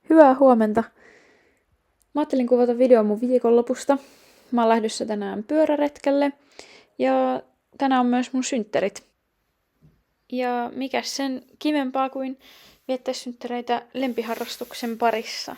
Hyvää huomenta. Mä ajattelin kuvata video mun viikonlopusta. Mä oon lähdössä tänään pyöräretkelle ja tänään on myös mun synttärit. Ja mikäs sen kivempaa kuin viettää synttäreitä lempiharrastuksen parissa.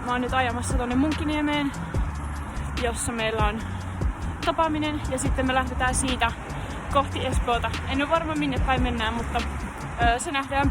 Mä oon nyt ajamassa tonne Munkkiniemeen, jossa meillä on tapaaminen ja sitten me lähdetään siitä kohti Espoota. En ole varma minne päin mennään, mutta se nähdään.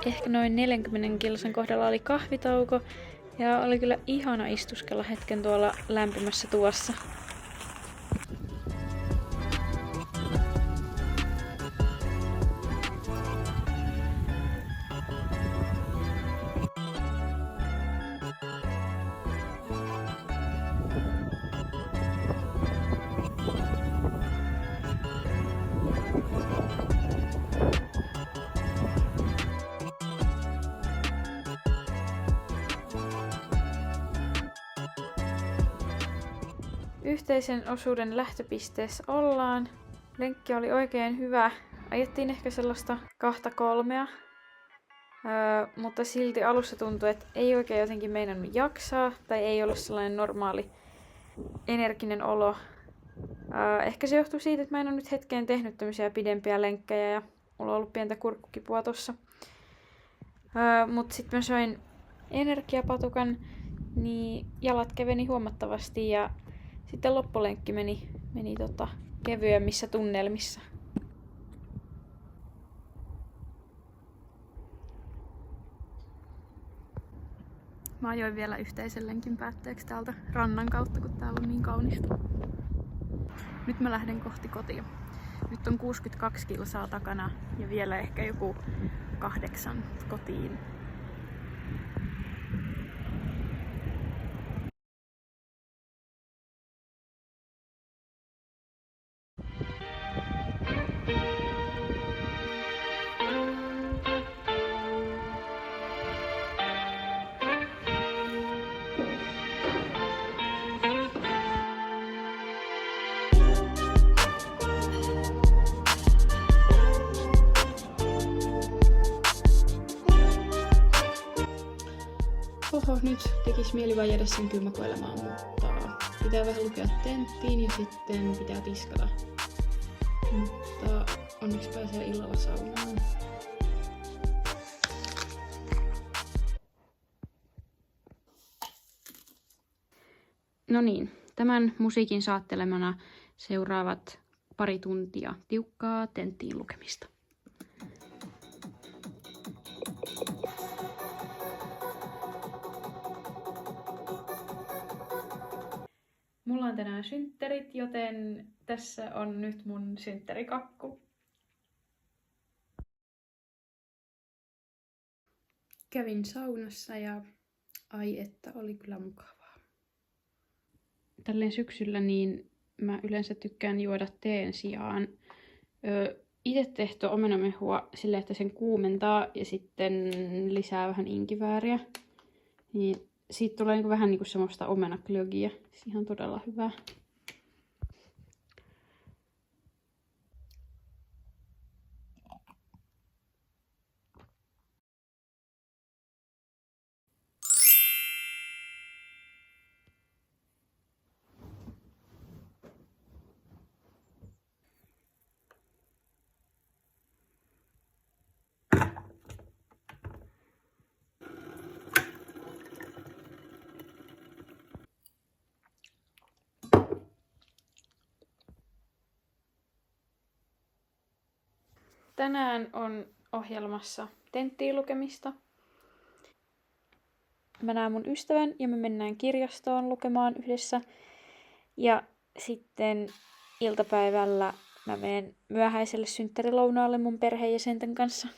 Ehkä noin 40 kilsan kohdalla oli kahvitauko ja oli kyllä ihana istuskella hetken tuolla lämpimässä tuvassa. Yhteisen osuuden lähtöpisteessä ollaan. Lenkki oli oikein hyvä. Ajettiin ehkä sellaista 2-3, mutta silti alussa tuntui, että ei oikein jotenkin meinannut jaksaa tai ei ollut sellainen normaali energinen olo. Ehkä se johtuu siitä, että mä en ole nyt hetkeen tehnyt tämmöisiä pidempiä lenkkejä ja mulla on ollut pientä kurkkukipua tossa. Mutta sitten mä söin energiapatukan niin jalat keveni huomattavasti ja sitten loppulenkki meni kevyemmissä tunnelmissa. Mä ajoin vielä yhteisen lenkin päätteeksi täältä rannan kautta, kun täällä on niin kaunista. Nyt mä lähden kohti kotia. Nyt on 62 kilsaa takana ja vielä ehkä joku 8 kotiin. Oho, nyt tekis mieli vaan jäädä sen kylmäkoilemaan, mutta pitää vähän lukea tenttiin ja sitten pitää tiskata. Mutta onneksi pääsee illalla saunaan. No niin, tämän musiikin saattelemana seuraavat pari tuntia tiukkaa tenttiin lukemista. Mulla on tänään synttärit, joten tässä on nyt mun synttärikakku. Kävin saunassa ja ai että oli kyllä mukavaa. Tälleen syksyllä niin mä yleensä tykkään juoda teen sijaan itse tehtyä omenamehua silleen, että sen kuumentaa ja sitten lisää vähän inkivääriä. Niin siitä tulee niinku vähän niinku semmoista omenaklögiä. Siihen on todella hyvää. Tänään on ohjelmassa tenttiin lukemista. Mä näen mun ystävän ja me mennään kirjastoon lukemaan yhdessä. Ja sitten iltapäivällä mä menen myöhäiselle synttärilounaalle mun perheenjäsenten kanssa.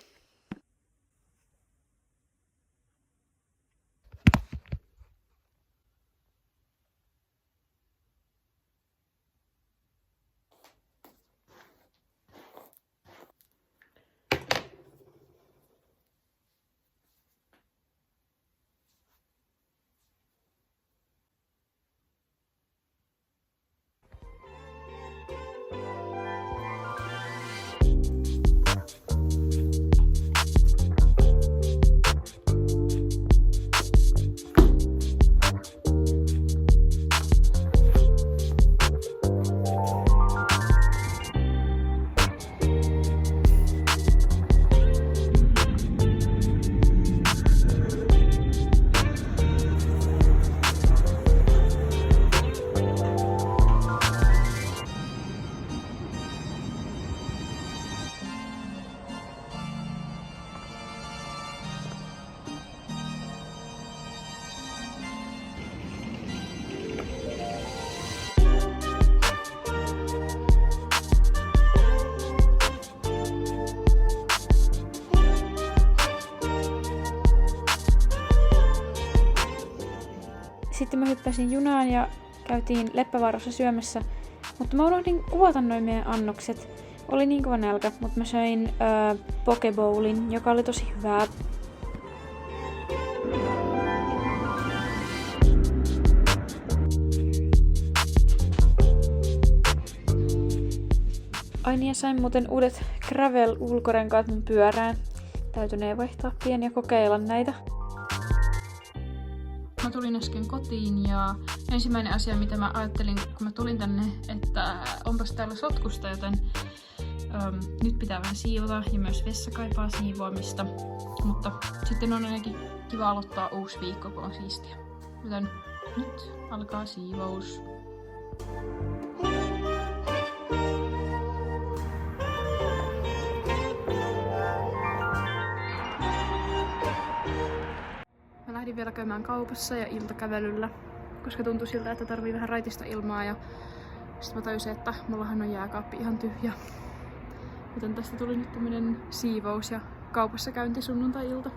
Sitten mä hyppäsin junaan ja käytiin Leppävaarassa syömässä, mutta mä unohdin kuvata noin meidän annokset. Oli niin kova nälkä, mutta mä söin pokebowlin, joka oli tosi hyvää. Ai niin, ja sain muuten uudet Gravel-ulkorenkaat mun pyörään. Täytynee vaihtaa pieni ja kokeilla näitä. Mä tulin äsken kotiin ja ensimmäinen asia, mitä mä ajattelin, kun mä tulin tänne, että onpas täällä sotkusta, joten nyt pitää vähän siivota ja myös vessa kaipaa siivoamista. Mutta sitten on ainakin kiva aloittaa uusi viikko, kun on siistiä. Joten nyt alkaa siivous. Mä lähdin vielä käymään kaupassa ja iltakävelyllä, koska tuntui siltä, että tarvii vähän raitista ilmaa ja sitten mä tajusin, että mullahan on jääkaappi ihan tyhjä. Joten tästä tuli nyt tämmönen siivous ja kaupassa käynti sunnuntai-ilta.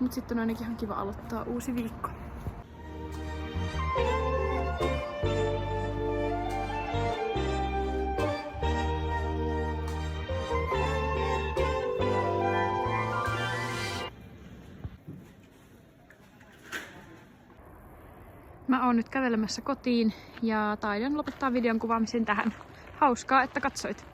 Mut sitten on ainakin ihan kiva aloittaa uusi viikko. Mä oon nyt kävelemässä kotiin ja taidan lopettaa videon kuvaamisen tähän. Hauskaa, että katsoit!